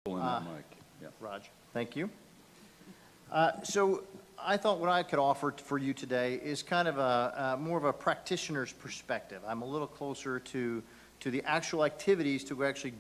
Raj, thank you. So I thought what I could offer for you today is kind of a more of a practitioner's perspective. I'm a little closer to the actual activities to actually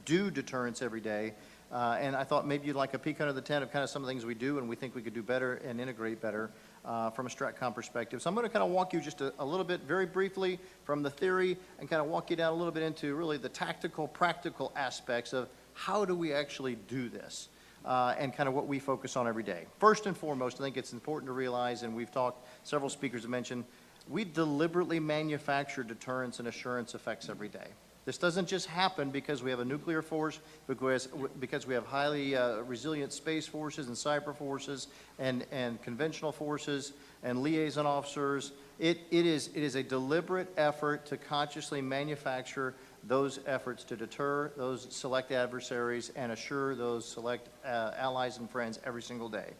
do deterrence every day. And I thought maybe you'd like a peek under the tent of kind of some of the things we do and we think we could do better and integrate better from a StratCom perspective. So I'm going to kind of walk you just a little bit very briefly from the theory and kind of walk you down a little bit into really the tactical, practical aspects of how do we actually do this and kind of what we focus on every day. First and foremost, I think it's important to realize, and we've talked, several speakers have mentioned, we deliberately manufacture deterrence and assurance effects every day. This doesn't just happen because we have a nuclear force, because we have highly resilient space forces and cyber forces and conventional forces and liaison officers. It is a deliberate effort to consciously manufacture those efforts to deter those select adversaries and assure those select allies and friends every single day.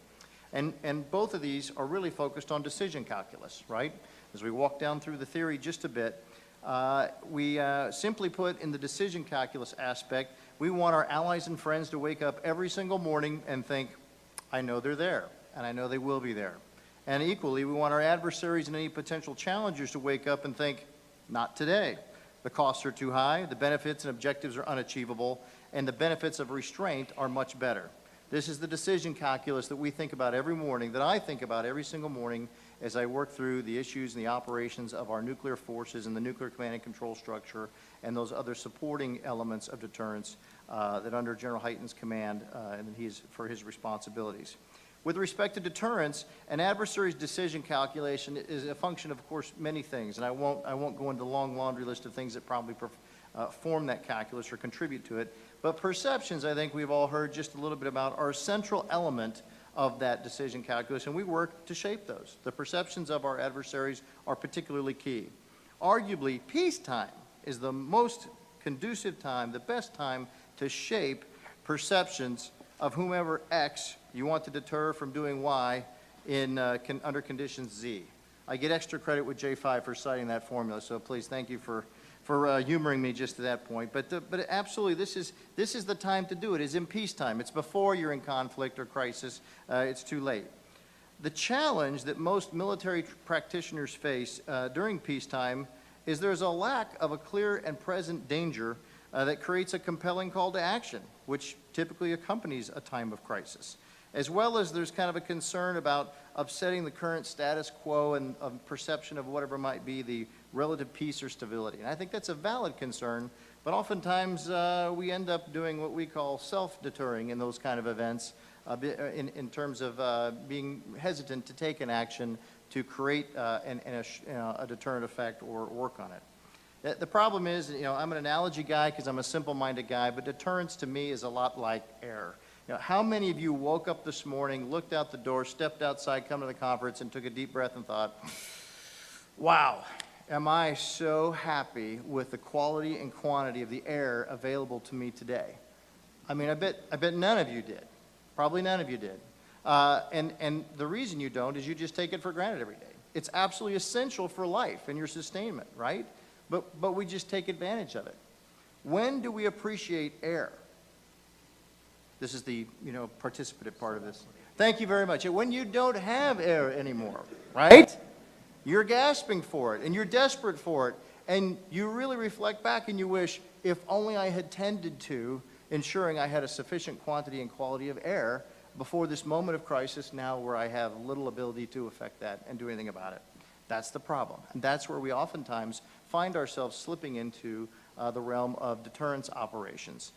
And both of these are really focused on decision calculus, right? As we walk down through the theory just a bit, we simply put, in the decision calculus aspect, we want our allies and friends to wake up every single morning and think, I know they're there, and I know they will be there. And equally, we want our adversaries and any potential challengers to wake up and think, not today. The costs are too high, the benefits and objectives are unachievable, and the benefits of restraint are much better. This is the decision calculus that we think about every morning, that I think about every single morning as I work through the issues and the operations of our nuclear forces and the nuclear command and control structure and those other supporting elements of deterrence that under General Hyten's command and he's for his responsibilities. With respect to deterrence, an adversary's decision calculation is a function of course, many things, and I won't go into a long laundry list of things that probably form that calculus or contribute to it. But perceptions, I think we've all heard just a little bit about, are a central element of that decision calculus, and we work to shape those. The perceptions of our adversaries are particularly key. Arguably, peacetime is the most conducive time, the best time to shape perceptions of whomever X you want to deter from doing Y in, under conditions Z. I get extra credit with J5 for citing that formula, so please thank you for humoring me just to that point. But absolutely, this is the time to do it. It's in peacetime. It's before you're in conflict or crisis. It's too late. The challenge that most military practitioners face during peacetime is there's a lack of a clear and present danger that creates a compelling call to action, which typically accompanies a time of crisis. As well as there's kind of a concern about upsetting the current status quo and perception of whatever might be the relative peace or stability. And I think that's a valid concern, but oftentimes we end up doing what we call self-deterring in those kind of events in terms of being hesitant to take an action to create a deterrent effect or work on it. The problem is, I'm an analogy guy because I'm a simple-minded guy, but deterrence to me is a lot like air. How many of you woke up this morning, looked out the door, stepped outside, come to the conference, and took a deep breath and thought, wow, am I so happy with the quality and quantity of the air available to me today? I mean, I bet none of you did. Probably none of you did. And the reason you don't is you just take it for granted every day. It's absolutely essential for life and your sustainment, right? But we just take advantage of it. When do we appreciate air? This is the, participative part of this. Thank you very much. When you don't have air anymore, right? You're gasping for it, and you're desperate for it, and you really reflect back and you wish, if only I had tended to ensuring I had a sufficient quantity and quality of air before this moment of crisis now where I have little ability to affect that and do anything about it. That's the problem. And that's where we oftentimes find ourselves slipping into the realm of deterrence operations.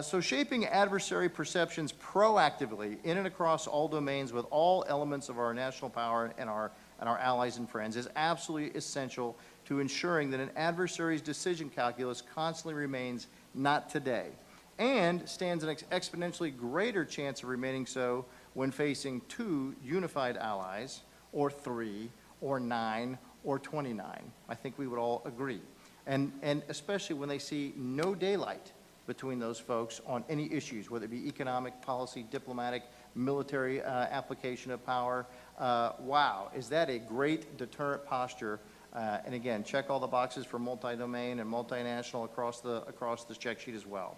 So shaping adversary perceptions proactively in and across all domains with all elements of our national power and our allies and friends is absolutely essential to ensuring that an adversary's decision calculus constantly remains not today and stands an exponentially greater chance of remaining so when facing 2 unified allies or 3 or 9 or 29. I think we would all agree. And especially when they see no daylight between those folks on any issues, whether it be economic, policy, diplomatic, military application of power. Wow, is that a great deterrent posture? And again, check all the boxes for multi-domain and multinational across the check sheet as well.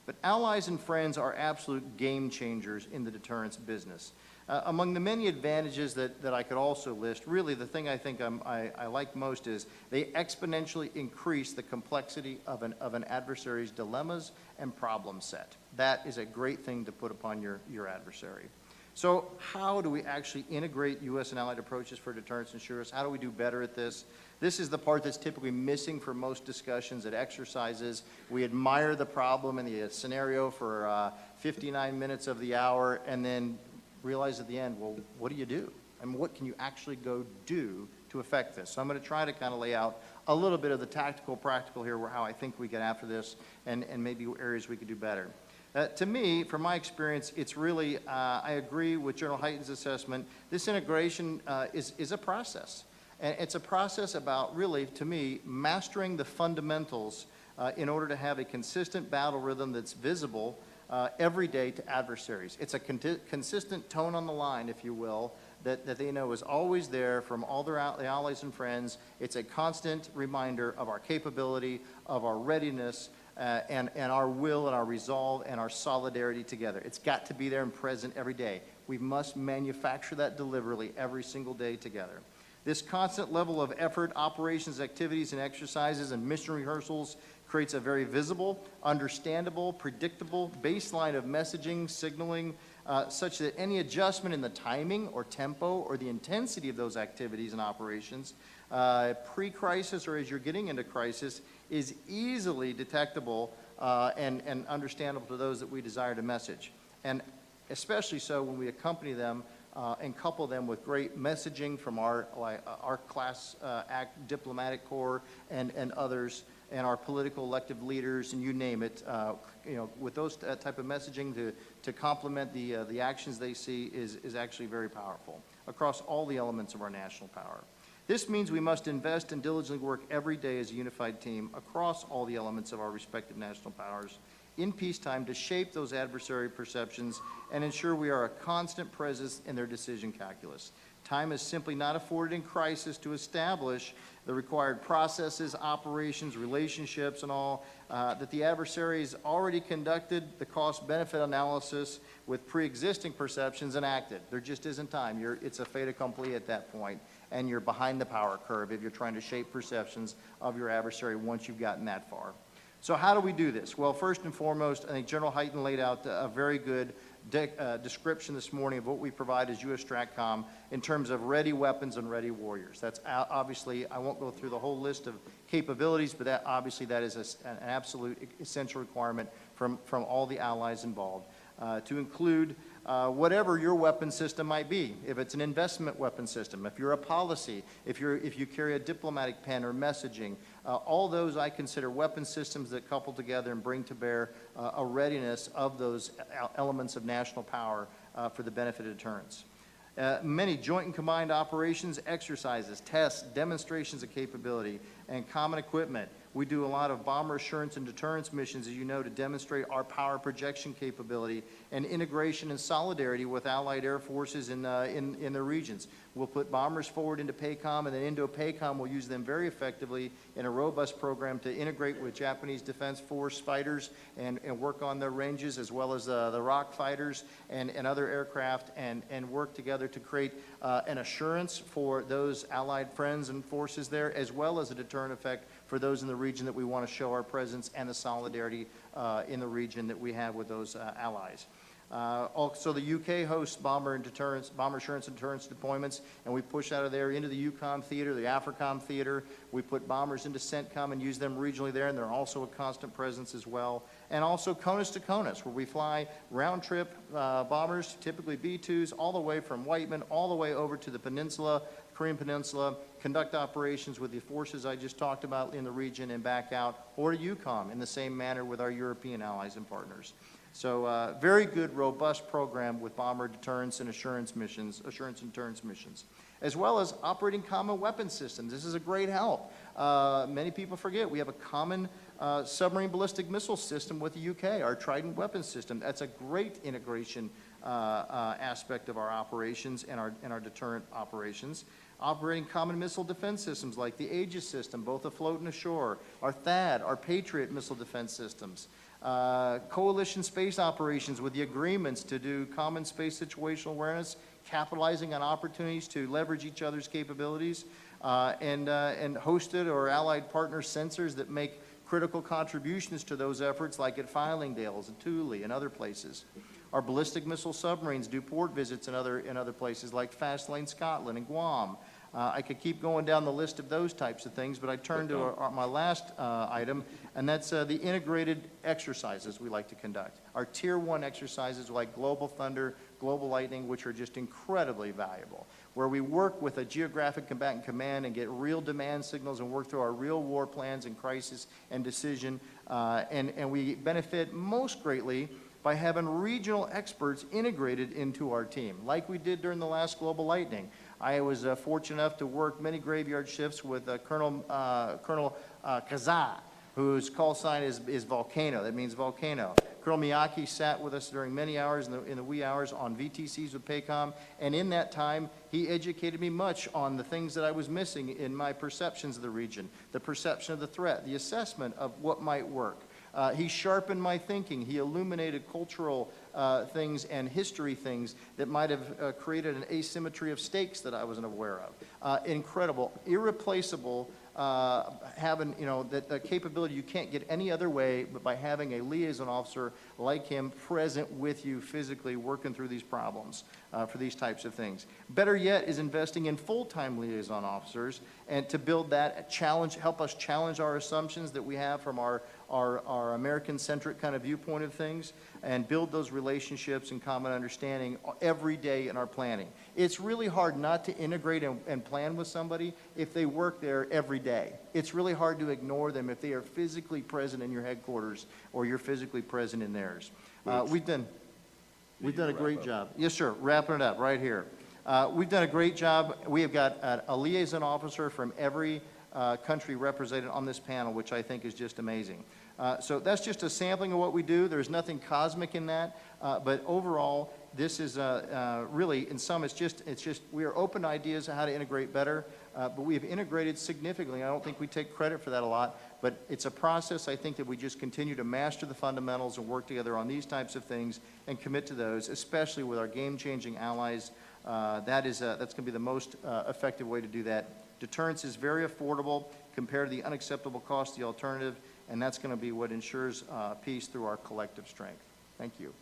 But allies and friends are absolute game changers in the deterrence business. Among the many advantages that I could also list, really the thing I think I like most is they exponentially increase the complexity of an adversary's dilemmas and problem set. That is a great thing to put upon your adversary. So how do we actually integrate U.S. and allied approaches for deterrence and assurance? How do we do better at this? This is the part that's typically missing for most discussions at exercises. We admire the problem and the scenario for 59 minutes of the hour and then realize at the end, well, what do you do? And what can you actually go do to affect this? So I'm going to try to kind of lay out a little bit of the tactical, practical here, how I think we get after this and maybe areas we could do better. To me, from my experience, it's really, I agree with General Hyten's assessment, this integration is a process. And it's a process about really, to me, mastering the fundamentals in order to have a consistent battle rhythm that's visible every day to adversaries. It's a consistent tone on the line, if you will, that they know is always there from all their allies and friends. It's a constant reminder of our capability, of our readiness, and our will and our resolve and our solidarity together. It's got to be there and present every day. We must manufacture that deliberately every single day together. This constant level of effort, operations, activities, and exercises and mission rehearsals creates a very visible, understandable, predictable baseline of messaging, signaling, such that any adjustment in the timing or tempo or the intensity of those activities and operations, pre-crisis or as you're getting into crisis, is easily detectable and understandable to those that we desire to message. And especially so when we accompany them and couple them with great messaging from our class act diplomatic corps and others, and our political elected leaders, and you name it, with those type of messaging to complement the actions they see is actually very powerful across all the elements of our national power. This means we must invest and diligently work every day as a unified team across all the elements of our respective national powers in peacetime to shape those adversary perceptions and ensure we are a constant presence in their decision calculus. Time is simply not afforded in crisis to establish the required processes, operations, relationships, and all, that the adversaries already conducted the cost-benefit analysis with pre-existing perceptions and acted. There just isn't time. It's a fait accompli at that point, and you're behind the power curve if you're trying to shape perceptions of your adversary once you've gotten that far. So how do we do this? Well, first and foremost, I think General Hyten laid out a very good description this morning of what we provide as U.S. STRATCOM in terms of ready weapons and ready warriors. That's obviously, I won't go through the whole list of capabilities, but that is an absolute essential requirement from all the allies involved to include whatever your weapon system might be. If it's an investment weapon system, if you're a policy, if you carry a diplomatic pen or messaging, all those I consider weapon systems that couple together and bring to bear a readiness of those elements of national power for the benefit of deterrence. Many joint and combined operations, exercises, tests, demonstrations of capability, and common equipment. We do a lot of bomber assurance and deterrence missions, as you know, to demonstrate our power projection capability and integration and solidarity with allied air forces in the regions. We'll put bombers forward into PACOM, and then Indo-PACOM will use them very effectively in a robust program to integrate with Japanese Defense Force fighters and work on their ranges, as well as the Rock fighters and other aircraft, and work together to create an assurance for those allied friends and forces there, as well as a deterrent effect for those in the region that we want to show our presence and the solidarity in the region that we have with those allies. Also, the UK hosts bomber assurance and deterrence deployments, and we push out of there into the EUCOM theater, the AFRICOM theater. We put bombers into CENTCOM and use them regionally there, and they're also a constant presence as well. And also CONUS to CONUS, where we fly round-trip bombers, typically B-2s, all the way from Whiteman all the way over to the peninsula, Korean Peninsula, conduct operations with the forces I just talked about in the region and back out, or to EUCOM in the same manner with our European allies and partners. So very good, robust program with bomber deterrence and assurance and deterrence missions, as well as operating common weapon systems. This is a great help. Many people forget we have a common submarine ballistic missile system with the UK, our Trident weapon system. That's a great integration aspect of our operations and our deterrent operations. operating common missile defense systems like the Aegis system, both afloat and ashore, our THAAD, our Patriot missile defense systems, coalition space operations with the agreements to do common space situational awareness, capitalizing on opportunities to leverage each other's capabilities, and hosted or allied partner sensors that make critical contributions to those efforts, like at Fylingdales and Thule and other places. Our ballistic missile submarines do port visits in other places like Fastlane, Scotland, and Guam. I could keep going down the list of those types of things, but I turn to my last item, and that's the integrated exercises we like to conduct. Our Tier 1 exercises like Global Thunder, Global Lightning, which are just incredibly valuable, where we work with a geographic combatant command and get real demand signals and work through our real war plans and crisis and decision, and we benefit most greatly by having regional experts integrated into our team, like we did during the last Global Lightning. I was fortunate enough to work many graveyard shifts with Colonel Kazaa, whose call sign is Volcano. That means volcano. Colonel Naoki sat with us during many hours in the wee hours on VTCs with PACOM, and in that time, he educated me much on the things that I was missing in my perceptions of the region, the perception of the threat, the assessment of what might work. He sharpened my thinking. He illuminated cultural things and history things that might have created an asymmetry of stakes that I wasn't aware of. Incredible, irreplaceable, having, that capability you can't get any other way but by having a liaison officer like him present with you physically working through these problems for these types of things. Better yet is investing in full-time liaison officers and to build that challenge, help us challenge our assumptions that we have from our American-centric kind of viewpoint of things, and build those relationships and common understanding every day in our planning. It's really hard not to integrate and plan with somebody if they work there every day. It's really hard to ignore them if they are physically present in your headquarters or you're physically present in theirs. We've done a great job. Yes, sir. Wrapping it up right here. We've done a great job. We have got a liaison officer from every country represented on this panel, which I think is just amazing. So that's just a sampling of what we do. There's nothing cosmic in that, but overall, this is really, in sum, it's just we are open to ideas of how to integrate better, but we have integrated significantly. I don't think we take credit for that a lot, but it's a process, I think, that we just continue to master the fundamentals and work together on these types of things and commit to those, especially with our game-changing allies. That's going to be the most effective way to do that. Deterrence is very affordable compared to the unacceptable cost of the alternative, and that's going to be what ensures peace through our collective strength. Thank you.